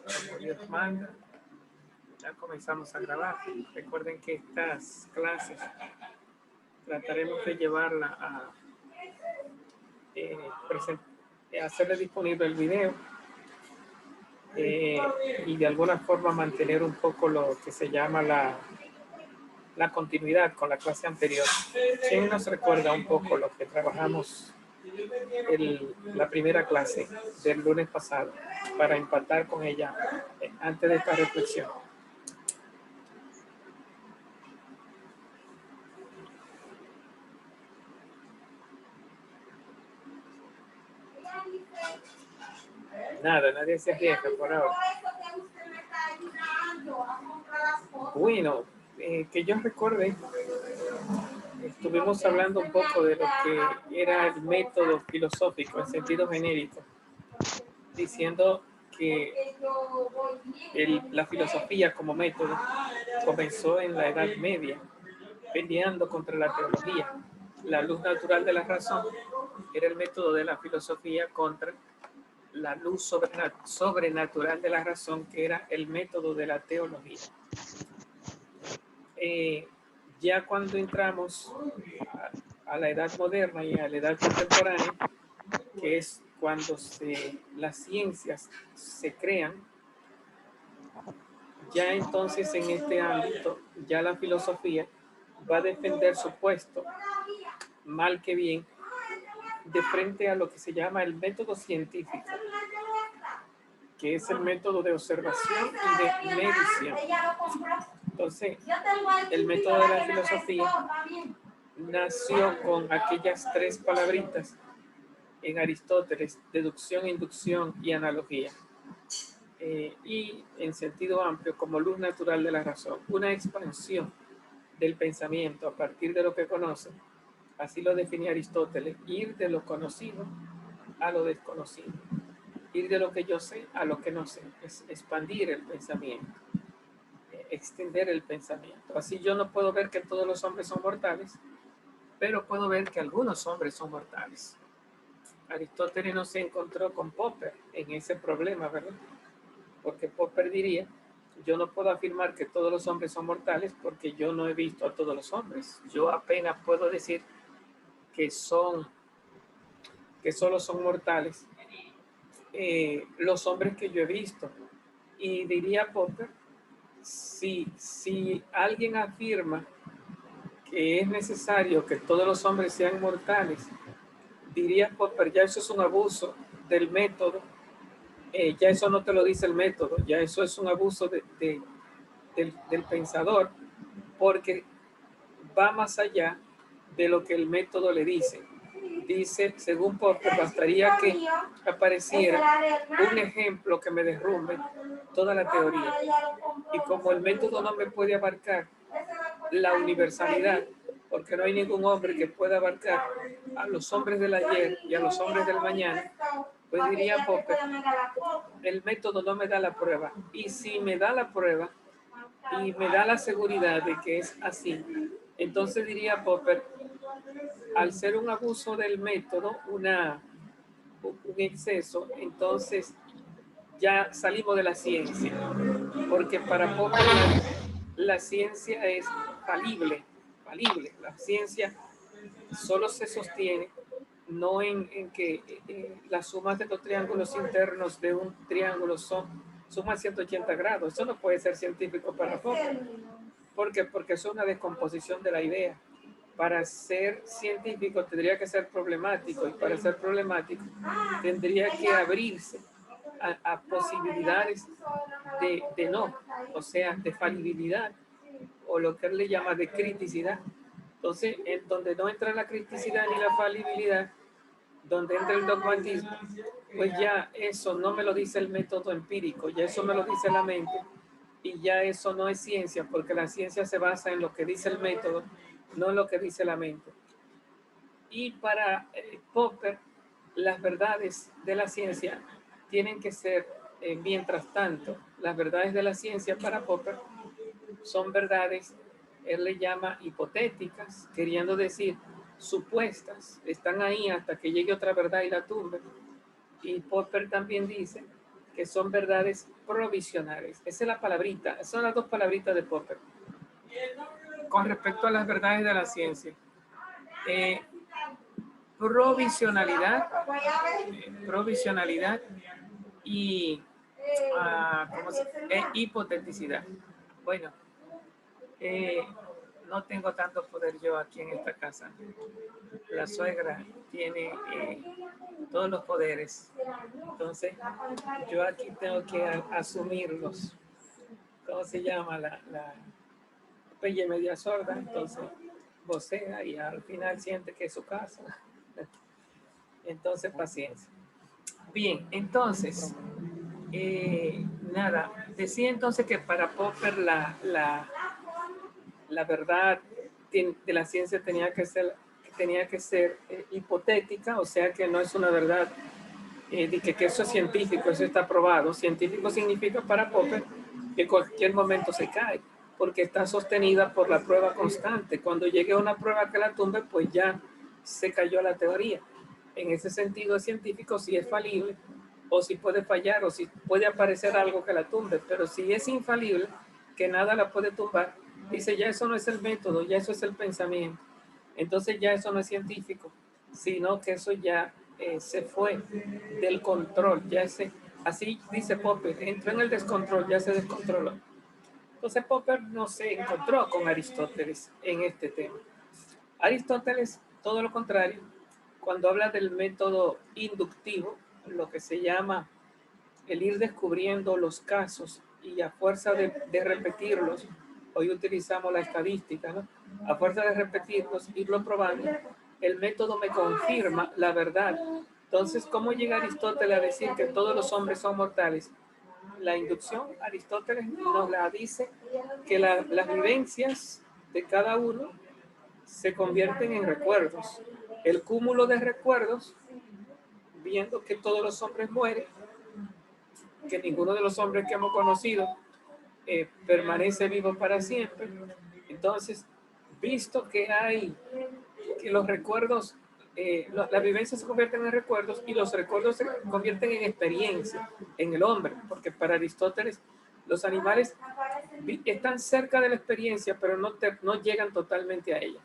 Como Dios manda, ya comenzamos a grabar. Recuerden que estas clases trataremos de llevarla a hacerle disponible el video y de alguna forma mantener un poco lo que se llama la continuidad con la clase anterior. ¿Quién nos recuerda un poco lo que trabajamos la primera clase del lunes pasado para empatar con ella antes de esta reflexión? Nada, nadie se arriesga por ahora. Bueno, que yo recuerde, estuvimos hablando un poco de lo que era el método filosófico en sentido genérico, diciendo que la filosofía como método comenzó en la Edad Media, peleando contra la teología. La luz natural de la razón era el método de la filosofía contra la luz sobrenatural de la razón, que era el método de la teología. Ya cuando entramos a la edad moderna y a la edad contemporánea, que es cuando las ciencias se crean, ya entonces en este ámbito, ya la filosofía va a defender su puesto, mal que bien, de frente a lo que se llama el método científico, que es el método de observación y de medición. Entonces, el método de la filosofía nació con aquellas tres palabritas en Aristóteles: deducción, inducción y analogía. Y en sentido amplio, como luz natural de la razón, una expansión del pensamiento a partir de lo que conoce. Así lo definía Aristóteles: ir de lo conocido a lo desconocido, ir de lo que yo sé a lo que no sé, es expandir el pensamiento, extender el pensamiento. Así yo no puedo ver que todos los hombres son mortales, pero puedo ver que algunos hombres son mortales. Aristóteles no se encontró con Popper en ese problema, ¿verdad? Porque Popper diría: yo no puedo afirmar que todos los hombres son mortales porque yo no he visto a todos los hombres. Yo apenas puedo decir que solo son mortales los hombres que yo he visto. Y diría Popper: si alguien afirma que es necesario que todos los hombres sean mortales, diría Popper, ya eso es un abuso del método. Ya eso no te lo dice el método, ya eso es un abuso del pensador, porque va más allá de lo que el método le dice. Dice, según Popper, bastaría que apareciera un ejemplo que me derrumbe toda la teoría. Y como el método no me puede abarcar la universalidad, porque no hay ningún hombre que pueda abarcar a los hombres del ayer y a los hombres del mañana, pues diría Popper, el método no me da la prueba. Y si me da la prueba y me da la seguridad de que es así, entonces diría Popper, al ser un abuso del método, un exceso, entonces ya salimos de la ciencia, porque para Popper la ciencia es falible. La ciencia solo se sostiene no en que las sumas de los triángulos internos de un triángulo suman 180 grados. Eso no puede ser científico para Popper. ¿Por qué? Porque es una descomposición de la idea. Para ser científico tendría que ser problemático, y para ser problemático tendría que abrirse a posibilidades de no, o sea, de falibilidad, o lo que él le llama de criticidad. Entonces, en donde no entra la criticidad ni la falibilidad, donde entra el dogmatismo, pues ya eso no me lo dice el método empírico, ya eso me lo dice la mente, y ya eso no es ciencia, porque la ciencia se basa en lo que dice el método, no en lo que dice la mente. Y para Popper, las verdades de la ciencia tienen que ser, mientras tanto, las verdades de la ciencia para Popper son verdades, él le llama hipotéticas, queriendo decir supuestas, están ahí hasta que llegue otra verdad y la tumbe. Y Popper también dice que son verdades provisionales. Esa es la palabrita, son las dos palabritas de Popper. Con respecto a las verdades de la ciencia. Provisionalidad y hipoteticidad. Bueno, no tengo tanto poder yo aquí en esta casa. La suegra tiene todos los poderes. Entonces, yo aquí tengo que asumirlos. ¿Cómo se llama? La pelle media sorda. Entonces, vocea y al final siente que es su casa. Entonces, paciencia. Bien, entonces, nada, decía entonces que para Popper la verdad de la ciencia tenía que ser hipotética, o sea que no es una verdad de que eso es científico, eso está probado. Científico significa para Popper que en cualquier momento se cae, porque está sostenida por la prueba constante. Cuando llegue a una prueba que la tumbe, pues ya se cayó la teoría. En ese sentido, es científico si es falible, o si puede fallar, o si puede aparecer algo que la tumbe, pero si es infalible, que nada la puede tumbar, dice ya eso no es el método, ya eso es el pensamiento. Entonces ya eso no es científico, sino que eso ya se fue del control, ya así dice Popper, entró en el descontrol, ya se descontroló. Entonces Popper no se encontró con Aristóteles en este tema. Aristóteles, todo lo contrario, cuando habla del método inductivo, lo que se llama el ir descubriendo los casos y a fuerza de repetirlos, hoy utilizamos la estadística, ¿no? A fuerza de repetirlos, irlo probando, el método me confirma la verdad. Entonces, ¿cómo llega Aristóteles a decir que todos los hombres son mortales? La inducción, Aristóteles nos la dice que las vivencias de cada uno se convierten en recuerdos. El cúmulo de recuerdos, viendo que todos los hombres mueren, que ninguno de los hombres que hemos conocido permanece vivo para siempre. Entonces, visto que los recuerdos, las vivencias se convierten en recuerdos y los recuerdos se convierten en experiencia en el hombre, porque para Aristóteles los animales están cerca de la experiencia, pero no llegan totalmente a ella.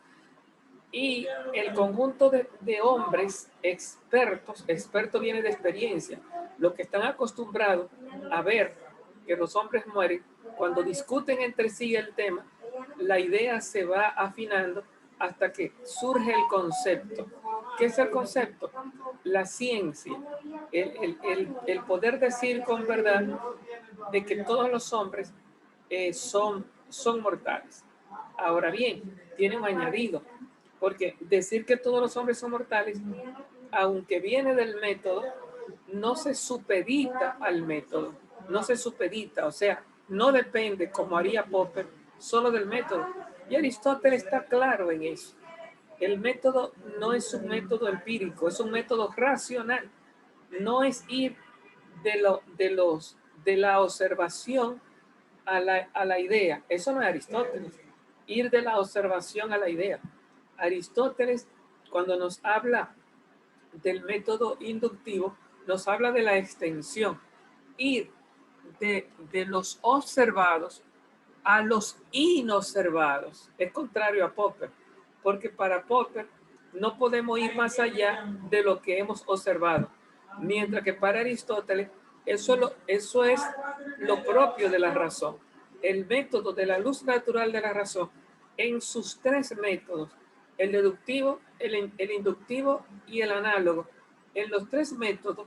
Y el conjunto de hombres experto viene de experiencia, los que están acostumbrados a ver que los hombres mueren, cuando discuten entre sí el tema, la idea se va afinando hasta que surge el concepto. ¿Qué es el concepto? La ciencia, el poder decir con verdad de que todos los hombres son mortales. Ahora bien, tiene un añadido, porque decir que todos los hombres son mortales, aunque viene del método, no se supedita al método, no se supedita, o sea, no depende, como haría Popper, solo del método. Y Aristóteles está claro en eso. El método no es un método empírico, es un método racional. No es ir de la observación a la idea. Eso no es Aristóteles. Ir de la observación a la idea. Aristóteles, cuando nos habla del método inductivo, nos habla de la extensión. Ir de los observados a los inobservados. Es contrario a Popper, porque para Popper no podemos ir más allá de lo que hemos observado, mientras que para Aristóteles eso es lo propio de la razón. El método de la luz natural de la razón, en sus tres métodos, el deductivo, el inductivo y el análogo, en los tres métodos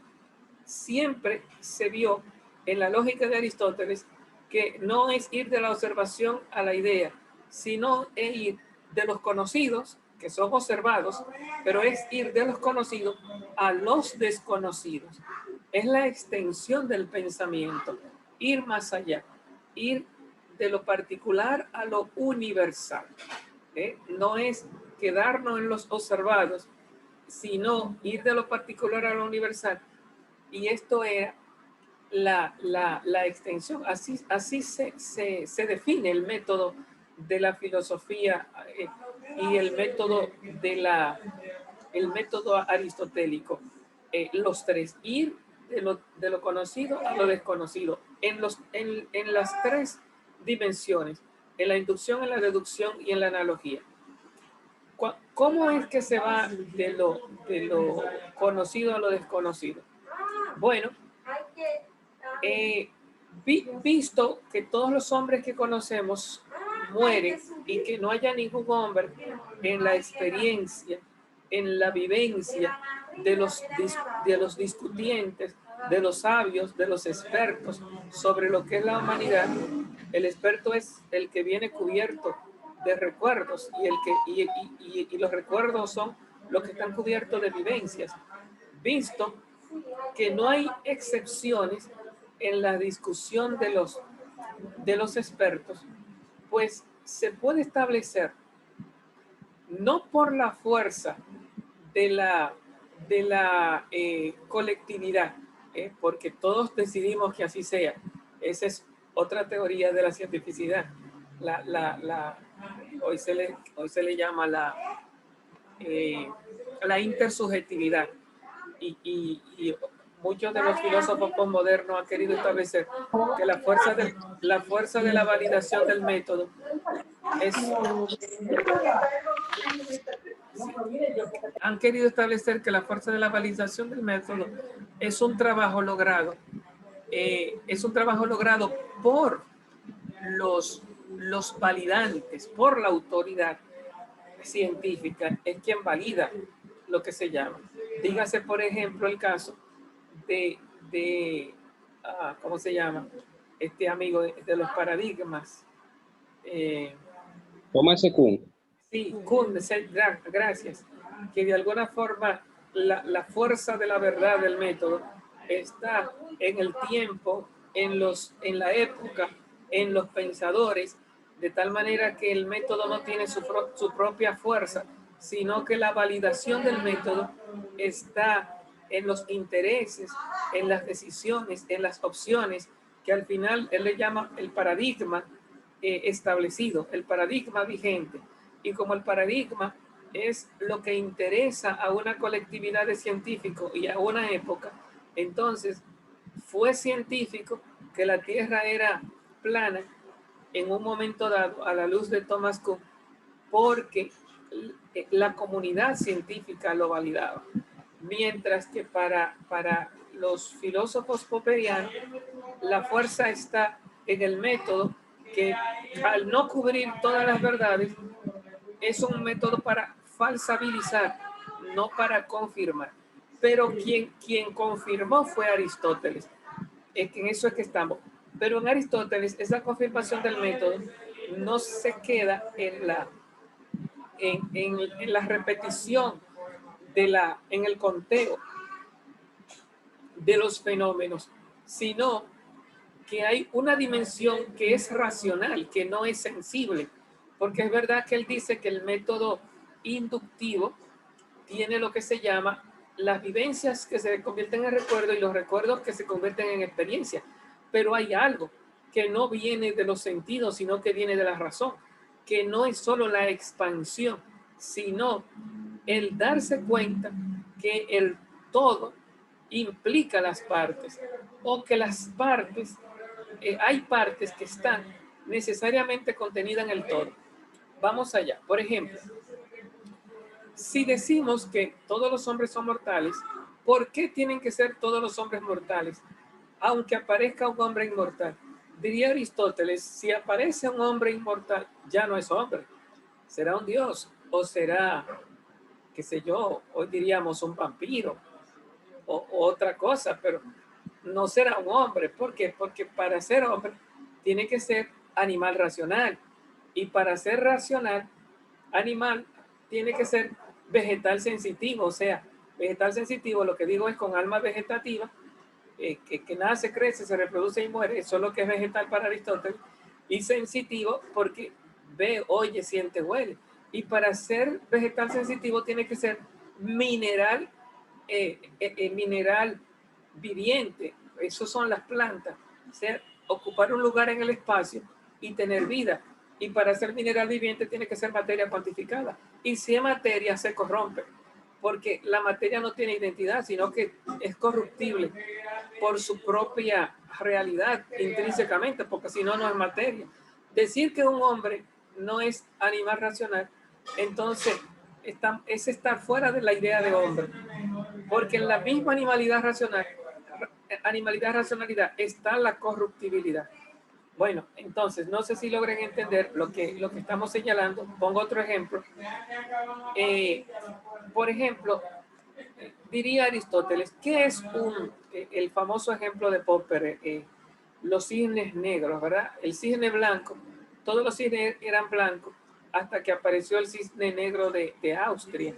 siempre se vio en la lógica de Aristóteles que no es ir de la observación a la idea, sino es ir de los conocidos, que son observados, pero es ir de los conocidos a los desconocidos. Es la extensión del pensamiento, ir más allá, ir de lo particular a lo universal. No es quedarnos en los observados, sino ir de lo particular a lo universal. Y esto era la extensión. Así se define el método de la filosofía y el método el método aristotélico. Los tres, ir de lo conocido a lo desconocido, en las tres dimensiones, en la inducción, en la deducción y en la analogía. ¿Cómo es que se va de lo conocido a lo desconocido? Bueno, visto que todos los hombres que conocemos mueren y que no haya ningún hombre en la experiencia, en la vivencia de los discutientes, de los sabios, de los expertos sobre lo que es la humanidad. El experto es el que viene cubierto de recuerdos y los recuerdos son los que están cubiertos de vivencias. Visto que no hay excepciones en la discusión de los expertos, pues se puede establecer, no por la fuerza de la colectividad, porque todos decidimos que así sea. Esa es otra teoría de la cientificidad. Hoy se le llama la intersubjetividad. Y muchos de los filósofos postmodernos han querido establecer que la fuerza de la validación del método es, han querido establecer que la fuerza de la validación del método es un trabajo logrado, por los validantes, por la autoridad científica, es quien valida lo que se llama. Dígase, por ejemplo, el caso ¿cómo se llama? Este amigo de los paradigmas. Thomas Kuhn. Sí, Kuhn, gracias. Que de alguna forma la fuerza de la verdad del método está en el tiempo, en la época, en los pensadores, de tal manera que el método no tiene su propia fuerza, sino que la validación del método está en los intereses, en las decisiones, en las opciones, que al final él le llama el paradigma establecido, el paradigma vigente. Y como el paradigma es lo que interesa a una colectividad de científicos y a una época, entonces fue científico que la Tierra era plana en un momento dado a la luz de Thomas Kuhn, porque la comunidad científica lo validaba. Mientras que para los filósofos popperianos, la fuerza está en el método, que al no cubrir todas las verdades, es un método para falsabilizar, no para confirmar. Pero quien confirmó fue Aristóteles. Es que en eso es que estamos. Pero en Aristóteles, esa confirmación del método no se queda en la repetición, en el conteo de los fenómenos, sino que hay una dimensión que es racional, que no es sensible, porque es verdad que él dice que el método inductivo tiene lo que se llama las vivencias que se convierten en recuerdo y los recuerdos que se convierten en experiencia, pero hay algo que no viene de los sentidos, sino que viene de la razón, que no es solo la expansión, sino el darse cuenta que el todo implica las partes, o que las partes, hay partes que están necesariamente contenidas en el todo. Vamos allá. Por ejemplo, si decimos que todos los hombres son mortales, ¿por qué tienen que ser todos los hombres mortales? Aunque aparezca un hombre inmortal. Diría Aristóteles, si aparece un hombre inmortal, ya no es hombre. Será un dios o será, qué sé yo, hoy diríamos un vampiro o otra cosa, pero no será un hombre. ¿Por qué? Porque para ser hombre tiene que ser animal racional. Y para ser racional, animal, tiene que ser vegetal sensitivo. O sea, vegetal sensitivo, lo que digo es con alma vegetativa, que nace, crece, se reproduce y muere. Eso es lo que es vegetal para Aristóteles. Y sensitivo porque ve, oye, siente, huele. Y para ser vegetal sensitivo tiene que ser mineral, mineral viviente. Eso son las plantas. O sea, ocupar un lugar en el espacio y tener vida. Y para ser mineral viviente tiene que ser materia cuantificada. Y si es materia, se corrompe. Porque la materia no tiene identidad, sino que es corruptible. por su propia realidad intrínsecamente, porque si no, no es materia. Decir que un hombre no es animal racional, entonces es estar fuera de la idea de hombre, porque en la misma animalidad racionalidad está la corruptibilidad. Bueno, entonces, no sé si logren entender lo que estamos señalando. Pongo otro ejemplo. Por ejemplo, diría Aristóteles, ¿qué es el famoso ejemplo de Popper? Los cisnes negros, ¿verdad? El cisne blanco, todos los cisnes eran blancos hasta que apareció el cisne negro de Austria.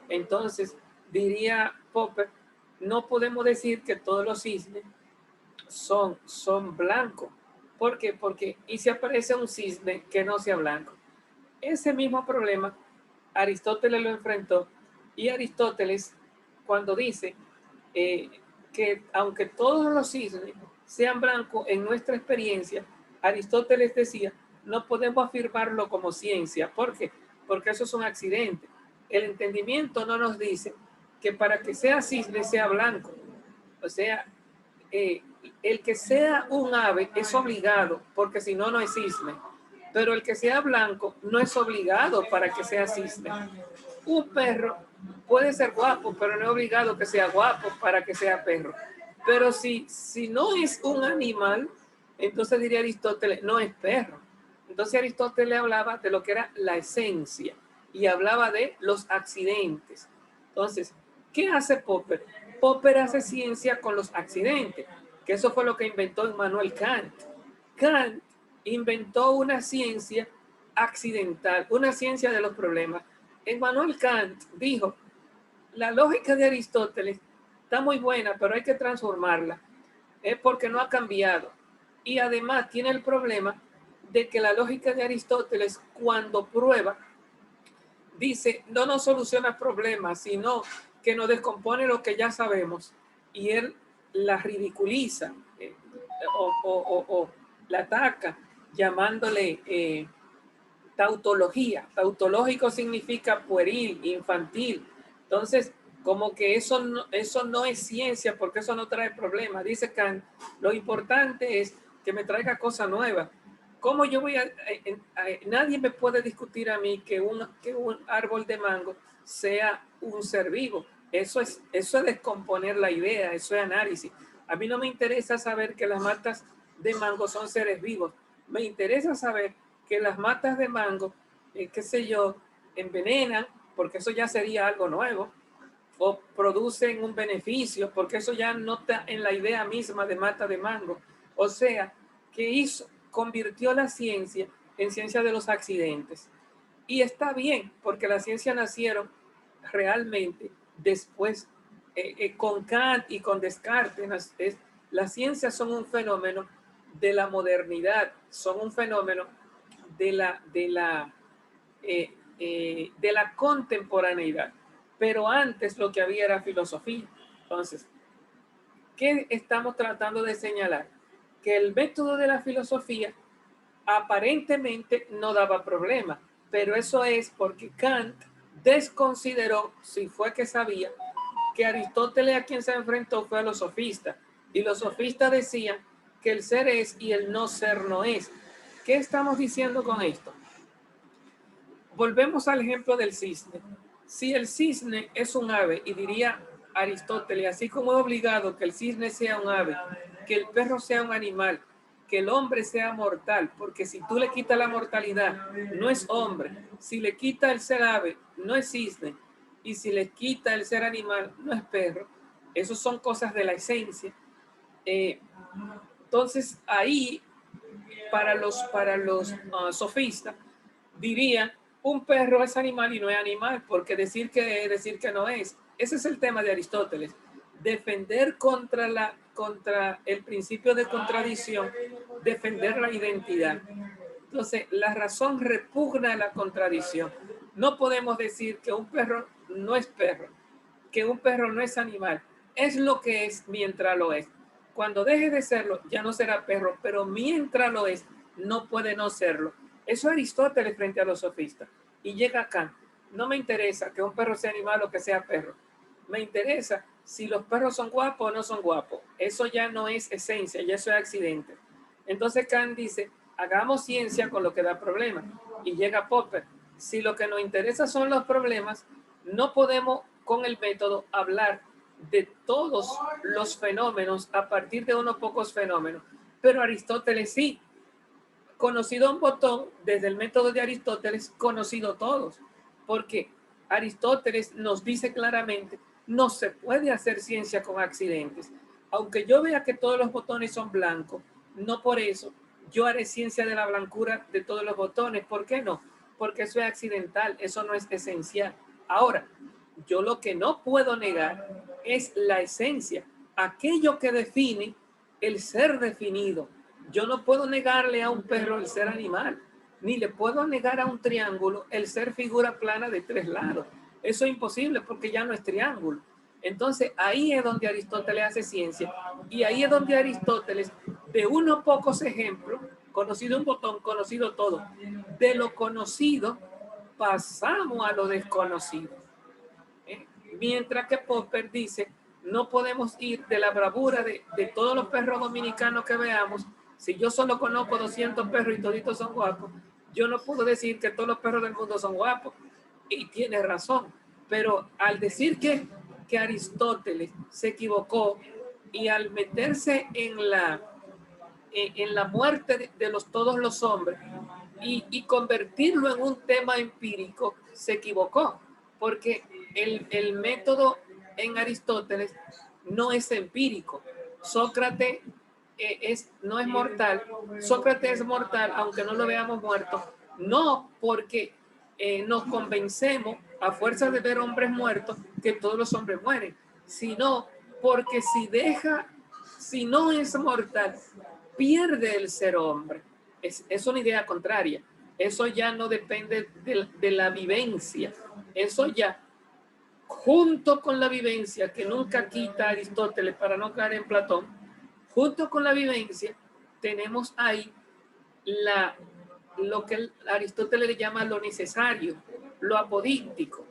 Entonces, diría Popper, no podemos decir que todos los cisnes son blancos. ¿Por qué? Porque, ¿y si aparece un cisne que no sea blanco? Ese mismo problema Aristóteles lo enfrentó, y Aristóteles, cuando dice que aunque todos los cisnes sean blancos en nuestra experiencia, Aristóteles decía, no podemos afirmarlo como ciencia. ¿Por qué? Porque eso es un accidente. El entendimiento no nos dice que para que sea cisne sea blanco. O sea, eh, el que sea un ave es obligado, porque si no, no es cisne. Pero el que sea blanco no es obligado para que sea cisne. Un perro puede ser guapo, pero no es obligado que sea guapo para que sea perro. Pero si no es un animal, entonces diría Aristóteles, no es perro. Entonces Aristóteles hablaba de lo que era la esencia y hablaba de los accidentes. Entonces, ¿qué hace Popper? Popper hace ciencia con los accidentes, que eso fue lo que inventó Immanuel Kant. Kant inventó una ciencia accidental, una ciencia de los problemas. Immanuel Kant dijo, la lógica de Aristóteles está muy buena, pero hay que transformarla, porque no ha cambiado. Y además tiene el problema de que la lógica de Aristóteles, cuando prueba, dice, no nos soluciona problemas, sino que nos descompone lo que ya sabemos. Y él la ridiculiza o la ataca, llamándole tautología. Tautológico significa pueril, infantil. Entonces, como que eso no es ciencia, porque eso no trae problemas. Dice Kant, lo importante es que me traiga cosas nuevas. ¿Cómo yo voy nadie me puede discutir a mí que un árbol de mango sea un ser vivo? Eso es descomponer la idea, eso es análisis. A mí no me interesa saber que las matas de mango son seres vivos. Me interesa saber que las matas de mango, qué sé yo, envenenan, porque eso ya sería algo nuevo, o producen un beneficio, porque eso ya no está en la idea misma de mata de mango. O sea, que convirtió la ciencia en ciencia de los accidentes. Y está bien, porque la ciencia nacieron realmente después, con Kant y con Descartes. Las ciencias son un fenómeno de la modernidad, son un fenómeno de la contemporaneidad. Pero antes lo que había era filosofía. Entonces, ¿qué estamos tratando de señalar? Que el método de la filosofía aparentemente no daba problema, pero eso es porque Kant desconsideró, si fue que sabía, que Aristóteles a quien se enfrentó fue a los sofistas, y los sofistas decían que el ser es y el no ser no es. ¿Qué estamos diciendo con esto? Volvemos al ejemplo del cisne. Si el cisne es un ave, y diría Aristóteles, así como es obligado que el cisne sea un ave, que el perro sea un animal, que el hombre sea mortal, porque si tú le quitas la mortalidad, no es hombre. Si le quita el ser ave, no es cisne. Y si le quita el ser animal, no es perro. Esas son cosas de la esencia. Entonces, ahí, para los sofistas, dirían, un perro es animal y no es animal, porque decir que es, decir que no es. Ese es el tema de Aristóteles. Defender contra el principio de contradicción, defender la identidad. Entonces, la razón repugna la contradicción. No podemos decir que un perro no es perro, que un perro no es animal. Es lo que es mientras lo es. Cuando deje de serlo, ya no será perro, pero mientras lo es, no puede no serlo. Eso es Aristóteles frente a los sofistas. Y llega Kant. No me interesa que un perro sea animal o que sea perro. Me interesa si los perros son guapos o no son guapos. Eso ya no es esencia, ya eso es accidente. Entonces Kant dice, hagamos ciencia con lo que da problemas. Y llega Popper, si lo que nos interesa son los problemas, no podemos con el método hablar de todos los fenómenos a partir de unos pocos fenómenos. Pero Aristóteles sí, conocido un botón, desde el método de Aristóteles, conocido todos. Porque Aristóteles nos dice claramente, no se puede hacer ciencia con accidentes. Aunque yo vea que todos los botones son blancos, no por eso yo haré ciencia de la blancura de todos los botones. ¿Por qué no? Porque eso es accidental, eso no es esencial. Ahora, yo lo que no puedo negar es la esencia, aquello que define el ser definido. Yo no puedo negarle a un perro el ser animal, ni le puedo negar a un triángulo el ser figura plana de 3 lados. Eso es imposible porque ya no es triángulo. Entonces ahí es donde Aristóteles hace ciencia y ahí es donde Aristóteles, de unos pocos ejemplos, conocido un botón, conocido todo, de lo conocido pasamos a lo desconocido. Mientras que Popper dice, no podemos ir de la bravura de todos los perros dominicanos que veamos. Si yo solo conozco 200 perros y toditos son guapos, yo no puedo decir que todos los perros del mundo son guapos. Y tiene razón. Pero al decir que Aristóteles se equivocó y al meterse en la muerte de todos los hombres y convertirlo en un tema empírico, se equivocó, porque el método en Aristóteles no es empírico. Sócrates no es mortal. Sócrates es mortal, aunque no lo veamos muerto, no porque nos convencemos a fuerza de ver hombres muertos que todos los hombres mueren, sino porque si no es mortal, pierde el ser hombre. Es una idea contraria. Eso ya no depende de la vivencia. Eso ya, junto con la vivencia, que nunca quita Aristóteles para no caer en Platón, junto con la vivencia, tenemos ahí lo que Aristóteles le llama lo necesario, lo apodíctico,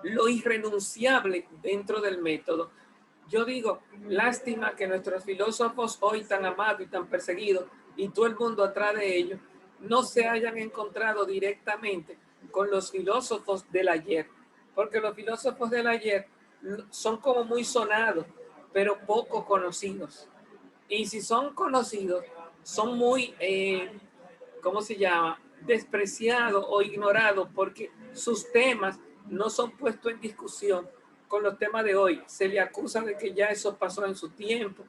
lo irrenunciable dentro del método. Yo digo, lástima que nuestros filósofos hoy tan amados y tan perseguidos y todo el mundo atrás de ellos no se hayan encontrado directamente con los filósofos del ayer, porque los filósofos del ayer son como muy sonados, pero poco conocidos. Y si son conocidos, son muy, ¿cómo se llama? Despreciados o ignorados porque sus temas no son puestos en discusión con los temas de hoy. Se le acusa de que ya eso pasó en su tiempo.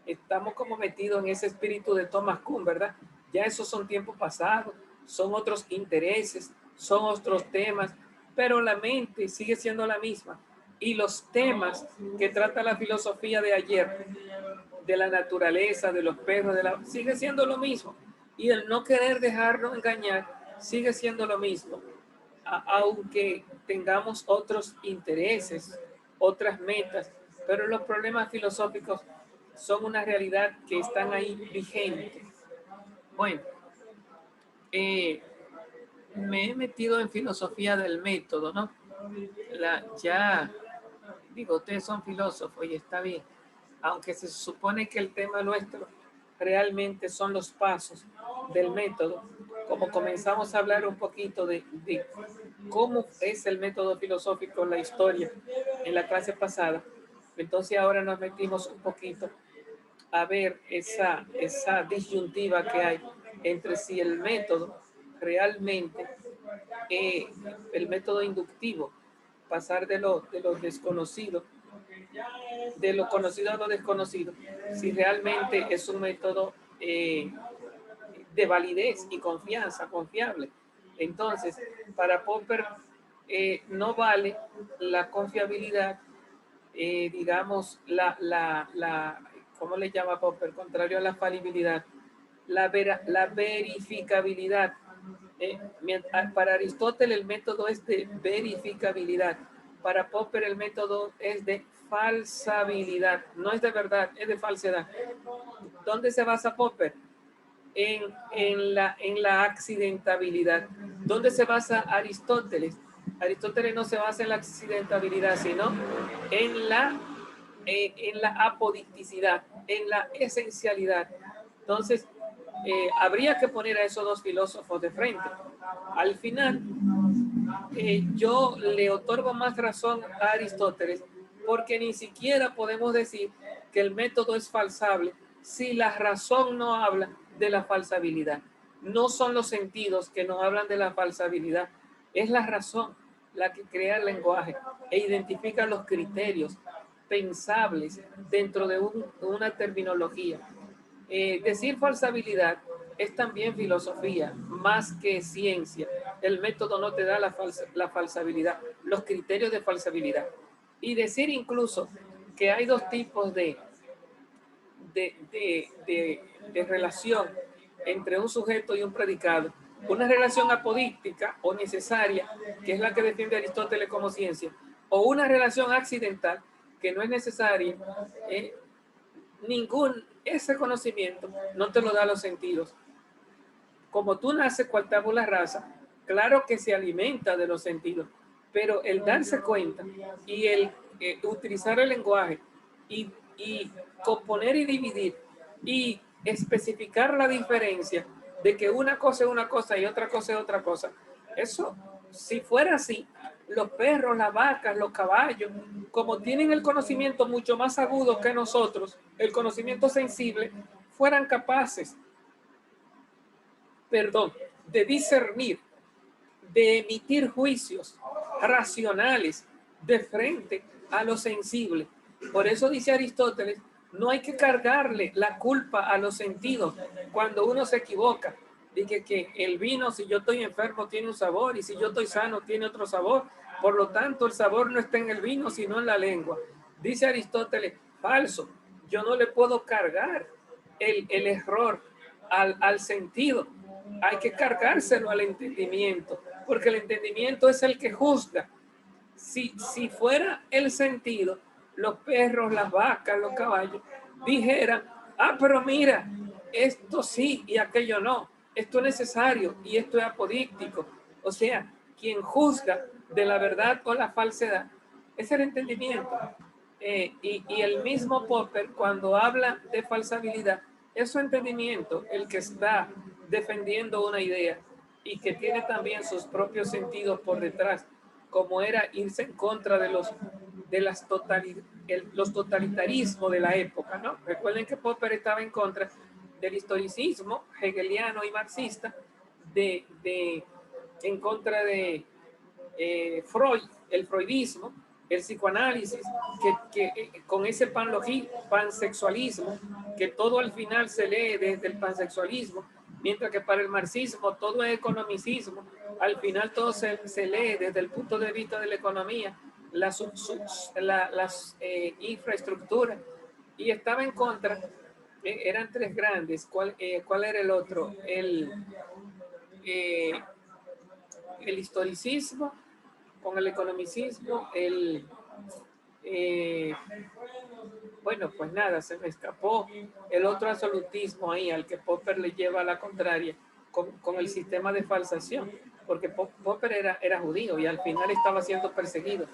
Estamos como metidos en ese espíritu de Thomas Kuhn, ¿verdad? Ya esos son tiempos pasados, son otros intereses, son otros temas, pero la mente sigue siendo la misma. Y los temas que trata la filosofía de ayer, de la naturaleza, de los perros, sigue siendo lo mismo. Y el no querer dejarnos engañar sigue siendo lo mismo, aunque tengamos otros intereses, otras metas, pero los problemas filosóficos son una realidad que están ahí vigentes. Bueno, me he metido en filosofía del método, ¿no? Ya digo, ustedes son filósofos y está bien, aunque se supone que el tema nuestro realmente son los pasos del método. Como comenzamos a hablar un poquito de cómo es el método filosófico en la historia en la clase pasada, entonces ahora nos metimos un poquito a ver esa disyuntiva que hay entre si el método realmente, el método inductivo, pasar de lo desconocido, de lo conocido a lo desconocido, si realmente es un método de validez y confianza, confiable. Entonces, para Popper no vale la confiabilidad, digamos, ¿cómo le llama Popper? Contrario a la falibilidad, la verificabilidad. Para Aristóteles el método es de verificabilidad. Para Popper el método es de falsabilidad. No es de verdad, es de falsedad. ¿Dónde se basa Popper? En la accidentabilidad. ¿Dónde se basa Aristóteles? Aristóteles no se basa en la accidentabilidad, sino en la apodicticidad, en la esencialidad. Entonces, habría que poner a esos dos filósofos de frente. Al final, yo le otorgo más razón a Aristóteles porque ni siquiera podemos decir que el método es falsable si la razón no habla de la falsabilidad. No son los sentidos que nos hablan de la falsabilidad, es la razón la que crea el lenguaje e identifica los criterios pensables dentro de una terminología. Decir falsabilidad es también filosofía, más que ciencia. El método no te da la falsabilidad, los criterios de falsabilidad. Y decir incluso que hay dos tipos de relación entre un sujeto y un predicado. Una relación apodíctica o necesaria, que es la que defiende Aristóteles como ciencia, o una relación accidental, que no es necesaria. Ese conocimiento no te lo da los sentidos. Como tú naces cual tabula rasa, claro que se alimenta de los sentidos, pero el darse cuenta y el utilizar el lenguaje y componer y dividir y especificar la diferencia de que una cosa es una cosa y otra cosa es otra cosa, eso, si fuera así, los perros, las vacas, los caballos, como tienen el conocimiento mucho más agudo que nosotros, el conocimiento sensible, fueran capaces, de discernir, de emitir juicios racionales de frente a lo sensible. Por eso dice Aristóteles, no hay que cargarle la culpa a los sentidos cuando uno se equivoca. Dice que el vino, si yo estoy enfermo, tiene un sabor, y si yo estoy sano, tiene otro sabor. Por lo tanto, el sabor no está en el vino, sino en la lengua. Dice Aristóteles, falso. Yo no le puedo cargar el error al sentido. Hay que cargárselo al entendimiento, porque el entendimiento es el que juzga. Si fuera el sentido, los perros, las vacas, los caballos, dijeran, pero mira, esto sí y aquello no, esto es necesario y esto es apodíctico. O sea, quien juzga de la verdad o la falsedad es el entendimiento. Y el mismo Popper, cuando habla de falsabilidad, es su entendimiento el que está defendiendo una idea y que tiene también sus propios sentidos por detrás, como era irse en contra de los totalitarismos de la época, ¿no? Recuerden que Popper estaba en contra del historicismo hegeliano y marxista, en contra de Freud, el freudismo, el psicoanálisis, que con ese pansexualismo, que todo al final se lee desde el pansexualismo, mientras que para el marxismo todo es economicismo, al final todo se lee desde el punto de vista de la economía, las infraestructuras, y estaba en contra, eran tres grandes. ¿Cuál era el otro? El historicismo con el economicismo, bueno, pues nada, se me escapó el otro absolutismo ahí, al que Popper le lleva a la contraria, con el sistema de falsación, porque Popper era judío y al final estaba siendo perseguido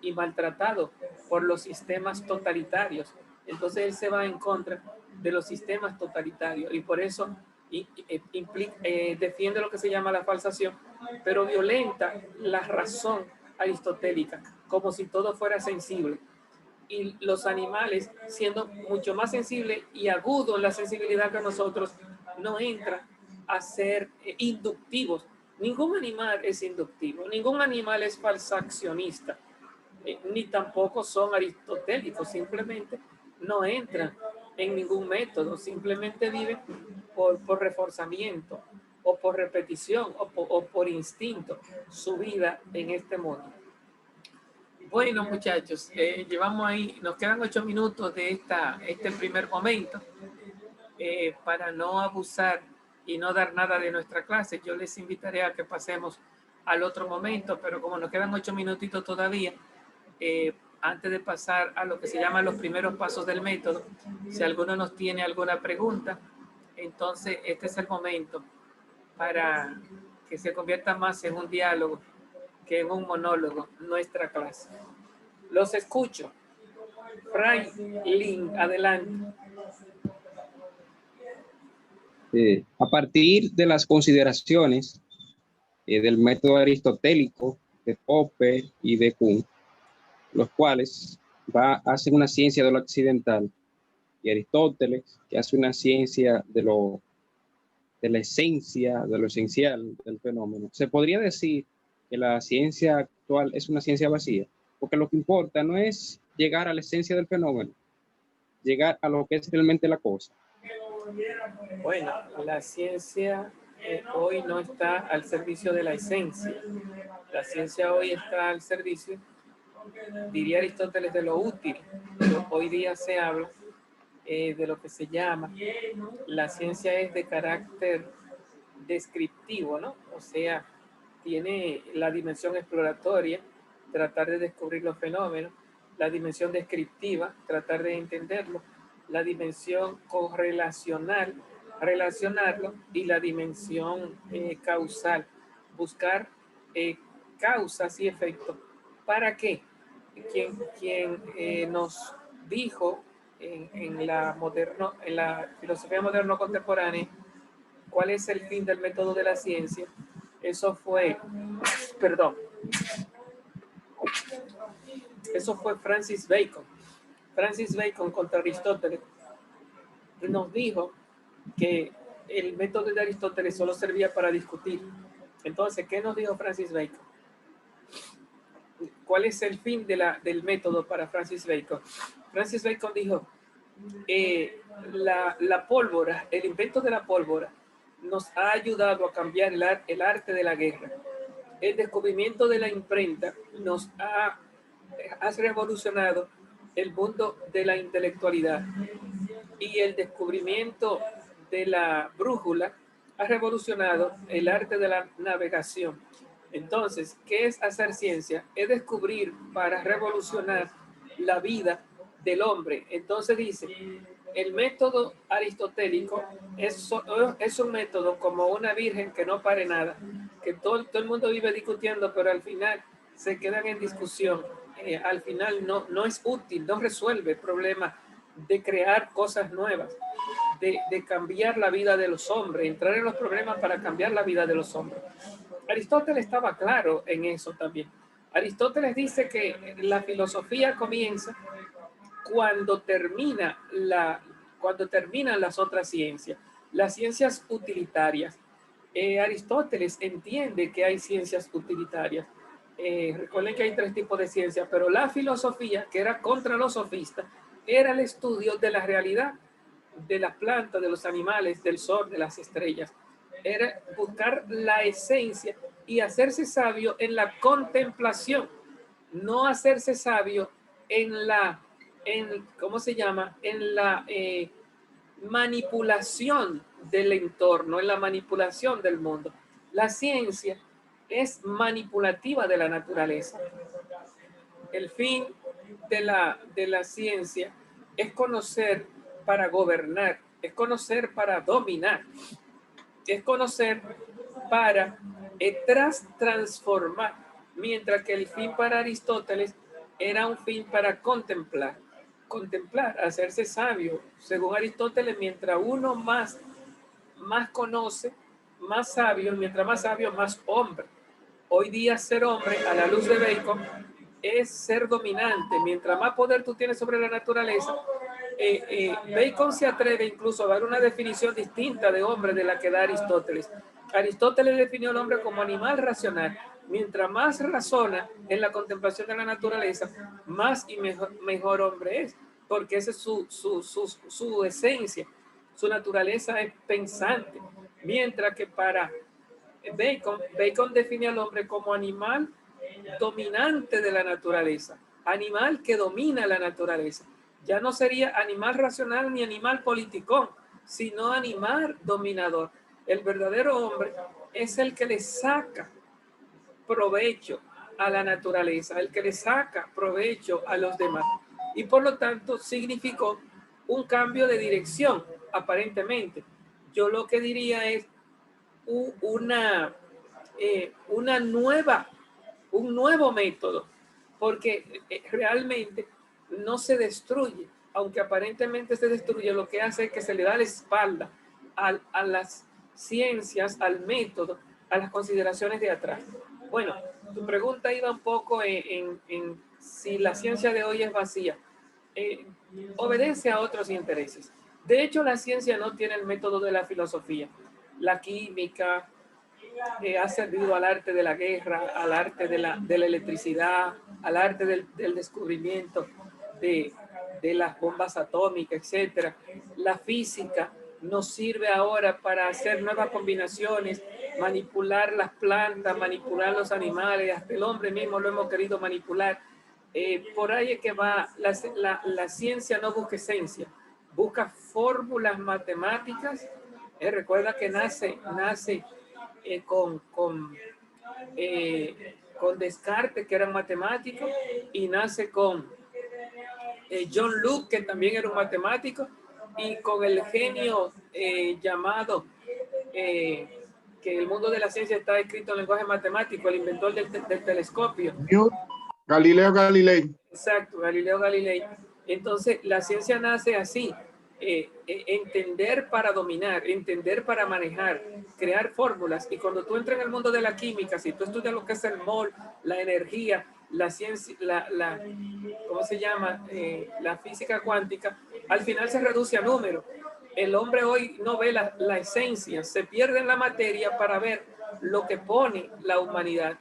y maltratado por los sistemas totalitarios. Entonces él se va en contra de los sistemas totalitarios y por eso defiende lo que se llama la falsación, pero violenta la razón aristotélica, como si todo fuera sensible. Y los animales, siendo mucho más sensibles y agudos en la sensibilidad que nosotros, no entran a ser inductivos. Ningún animal es inductivo, ningún animal es falsacionista, ni tampoco son aristotélicos, simplemente no entran en ningún método, simplemente viven por reforzamiento o por repetición o por instinto su vida en este mundo. Bueno, muchachos, llevamos ahí, nos quedan 8 minutos de este primer momento. Para no abusar y no dar nada de nuestra clase, yo les invitaré a que pasemos al otro momento, pero como nos quedan 8 minutitos todavía, antes de pasar a lo que se llama los primeros pasos del método, si alguno nos tiene alguna pregunta, entonces este es el momento para que se convierta más en un diálogo que en un monólogo nuestra clase. Los escucho. Fray Lin, adelante. A partir de las consideraciones del método aristotélico de Popper y de Kuhn, los cuales hacen una ciencia de lo accidental, y Aristóteles, que hace una ciencia de la esencia, de lo esencial del fenómeno. Se podría decir que la ciencia actual es una ciencia vacía, porque lo que importa no es llegar a la esencia del fenómeno, llegar a lo que es realmente la cosa. Bueno, la ciencia hoy no está al servicio de la esencia. La ciencia hoy está al servicio, diría Aristóteles, de lo útil. Pero hoy día se habla de lo que se llama, la ciencia es de carácter descriptivo, ¿no? O sea, tiene la dimensión exploratoria, tratar de descubrir los fenómenos, la dimensión descriptiva, tratar de entenderlo, la dimensión correlacional, relacionarlo, y la dimensión causal, buscar causas y efectos. ¿Para qué? Quien nos dijo en la filosofía moderno contemporánea cuál es el fin del método de la ciencia, eso fue, perdón, eso fue Francis Bacon. Francis Bacon contra Aristóteles nos dijo que el método de Aristóteles solo servía para discutir. Entonces, ¿qué nos dijo Francis Bacon? ¿Cuál es el fin del método para Francis Bacon? Francis Bacon dijo, la pólvora, el invento de la pólvora nos ha ayudado a cambiar el arte de la guerra. El descubrimiento de la imprenta nos ha revolucionado el mundo de la intelectualidad, y el descubrimiento de la brújula ha revolucionado el arte de la navegación. Entonces, ¿qué es hacer ciencia? Es descubrir para revolucionar la vida del hombre. Entonces dice, el método aristotélico es un método como una virgen que no pare nada, que todo el mundo vive discutiendo, pero al final se quedan en discusión. Al final no es útil, no resuelve problemas de crear cosas nuevas, de cambiar la vida de los hombres, entrar en los problemas para cambiar la vida de los hombres. Aristóteles estaba claro en eso también. Aristóteles dice que la filosofía comienza cuando terminan las otras ciencias, las ciencias utilitarias. Aristóteles entiende que hay ciencias utilitarias. Recuerden que hay 3 tipos de ciencias, pero la filosofía, que era contra los sofistas, era el estudio de la realidad, de las plantas, de los animales, del sol, de las estrellas. Era buscar la esencia y hacerse sabio en la contemplación, no hacerse sabio ¿cómo se llama? En la manipulación del entorno, en la manipulación del mundo. La ciencia es manipulativa de la naturaleza. El fin de la ciencia es conocer para gobernar, es conocer para dominar, es conocer para transformar, mientras que el fin para Aristóteles era un fin para contemplar, hacerse sabio. Según Aristóteles, mientras uno más conoce, más sabio, mientras más sabio, más hombre. Hoy día ser hombre, a la luz de Bacon, es ser dominante. Mientras más poder tú tienes sobre la naturaleza, Bacon se atreve incluso a dar una definición distinta de hombre de la que da Aristóteles. Aristóteles definió al hombre como animal racional. Mientras más razona en la contemplación de la naturaleza, más y mejor hombre es, porque esa es su esencia. Su naturaleza es pensante. Mientras que para Bacon define al hombre como animal dominante de la naturaleza, animal que domina la naturaleza. Ya no sería animal racional ni animal politicón, sino animal dominador. El verdadero hombre es el que le saca provecho a la naturaleza, el que le saca provecho a los demás. Y por lo tanto significó un cambio de dirección, aparentemente. Yo lo que diría es una nueva un nuevo método, porque realmente no se destruye, aunque aparentemente se destruye, lo que hace es que se le da la espalda a las ciencias, al método, a las consideraciones de atrás. Bueno, tu pregunta iba un poco en si la ciencia de hoy es vacía. Obedece a otros intereses. De hecho, la ciencia no tiene el método de la filosofía. La química ha servido al arte de la guerra, al arte de la electricidad, al arte del descubrimiento de las bombas atómicas, etc. La física nos sirve ahora para hacer nuevas combinaciones, manipular las plantas, manipular los animales, hasta el hombre mismo lo hemos querido manipular. Por ahí es que va, la ciencia no busca esencia, busca fórmulas matemáticas. Recuerda que nace con Descartes, que era un matemático, y nace con John Locke, que también era un matemático, y con el genio llamado, que el mundo de la ciencia está escrito en lenguaje matemático, el inventor del telescopio. Galileo Galilei. Exacto, Galileo Galilei. Entonces, la ciencia nace así, entender para dominar, entender para manejar, crear fórmulas. Y cuando tú entras en el mundo de la química, si tú estudias lo que es el mol, la energía, la ciencia, ¿cómo se llama? La física cuántica, al final se reduce a números. El hombre hoy no ve la esencia, se pierde en la materia para ver lo que pone la humanidad,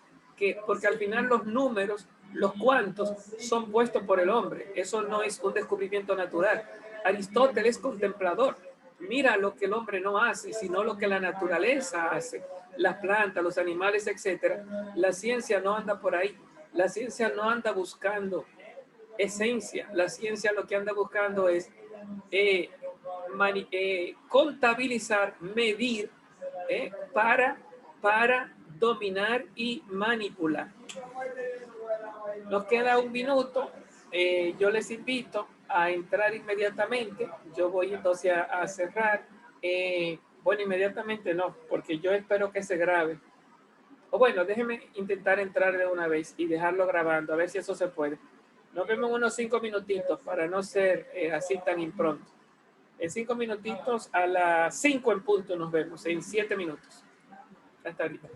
porque al final los números, los cuantos, son puestos por el hombre. Eso no es un descubrimiento natural. Aristóteles es contemplador. Mira lo que el hombre no hace, sino lo que la naturaleza hace. Las plantas, los animales, etc. La ciencia no anda por ahí. La ciencia no anda buscando esencia. La ciencia lo que anda buscando es contabilizar, medir para dominar y manipular. Nos queda un minuto. Yo les invito a entrar inmediatamente. Yo voy entonces a cerrar. Bueno, inmediatamente no, porque yo espero que se grabe. O bueno, déjenme intentar entrar de una vez y dejarlo grabando, a ver si eso se puede. Nos vemos en unos 5 minutitos para no ser así tan impronto. En 5 minutitos, a las 5 en punto nos vemos, en 7 minutos. Hasta ahorita.